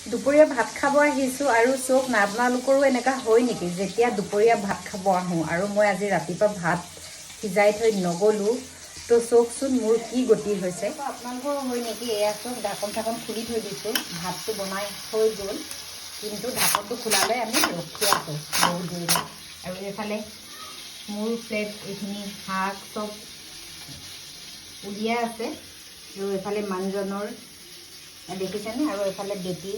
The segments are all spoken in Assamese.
দুপৰীয়া ভাত খাব আহিছোঁ আৰু চোক না আপোনালোকৰো এনেকুৱা হয় নেকি যেতিয়া দুপৰীয়া ভাত খাব আহোঁ আৰু মই আজি ৰাতিপুৱা ভাত সিজাই থৈ নগ'লোঁ তো চওকচোন মোৰ কি গতি হৈছে। আপোনালোকৰো হয় নেকি? এয়া চোক ঢাকন খুলি থৈ দিছোঁ, ভাতটো বনাই হৈ গ'ল কিন্তু ঢাকনটো খোলালৈ আমি ৰখি আছোঁ বহুত দেৰি। আৰু এইফালে মোৰ প্লেট এইখিনি শাক চব উলিয়াই আছে আৰু এইফালে মানুহজনৰ দেখিছেনে, আৰু এইফালে বেটি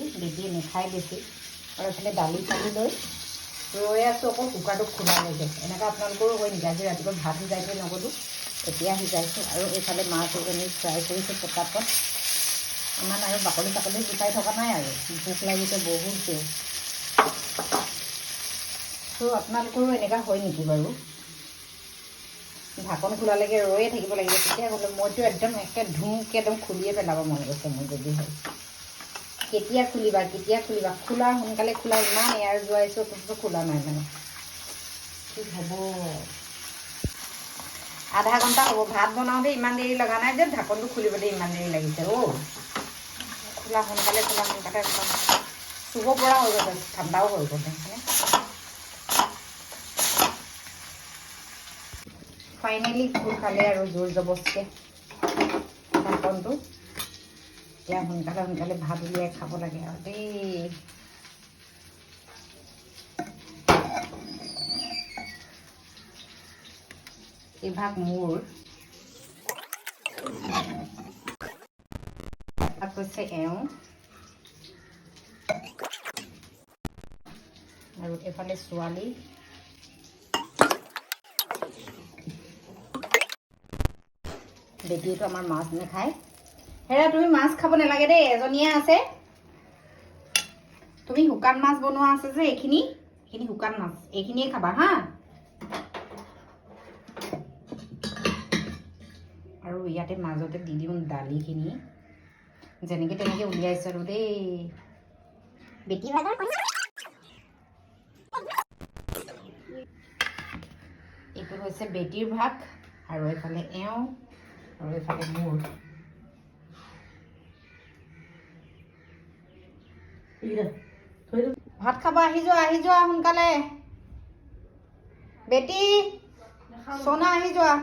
নেখায় বেছি, আৰু এইফালে দালি চালি লৈ ৰৈ আছোঁ অকল কুকাৰটো খোলা লৈছে। এনেকৈ আপোনালোকৰো হয় নেকি? আজি ৰাতিপুৱা ভাত সিজাই থৈ নগ'লোঁ, এতিয়া সিজাইছোঁ। আৰু এইফালে মাছ এজনী ফ্ৰাই কৰিছোঁ পতাপত, ইমান আৰু বাকলি চাকলি গুচাই থকা নাই আৰু ভোক লাগিছে বহুত জোৰ। ত' আপোনালোকৰো এনেকুৱা হয় নেকি বাৰু? ঢাকন খোলালৈকে ৰৈয়ে থাকিব লাগিব, তেতিয়া হ'লে মইতো একদম ধুমকৈ একদম খুলিয়ে পেলাব মন গৈছে মোৰ যদি হয়। কেতিয়া খুলিবা খোলা, সোনকালে খোলা, ইমান এয়াৰ যোৱাইছোঁ তথাপিও খোলা নাই মানে কি হ'ব। আধা ঘণ্টা হ'ব ভাত বনাওঁতে, ইমান দেৰি লগা নাই যে ঢাকনটো খুলিবলৈ ইমান দেৰি লাগিছে। খোলা, সোনকালে খোলা চুব পৰা হৈ গ'ল, ঠাণ্ডাও হৈ গ'ল হয়নে। ফাইনেলি খোল খালে আৰু জোৰ জবস্তিকে ঢাকনটো। এতিয়া সোনকালে ভাত উলিয়াই খাব লাগে আৰু দেই। এই ভাগ মোৰ, হৈছে এওঁ, আৰু এইফালে ছোৱালী। বেটীয়েতো আমাৰ মাছ নাখায়। হেৰা, তুমি মাছ খাব নালাগে দেই, এজনীয়ে আছে। তুমি শুকান মাছ বনোৱা আছে যে এইখিনি শুকান মাছ, এইখিনিয়ে খাবা হা। আৰু ইয়াতে মাজতে দি দিওঁ দালিখিনি, যেনেকৈ তেনেকৈ উলিয়াইছোঁ আৰু দেই। বেটি ভাগৰ এইটো হৈছে বেটিৰ ভাগ, আৰু এইফালে এওঁ, আৰু এইফালে মোৰ। ভাত খাব আহি যোৱা সোনকালে। বেটি সোনা আহি যোৱা।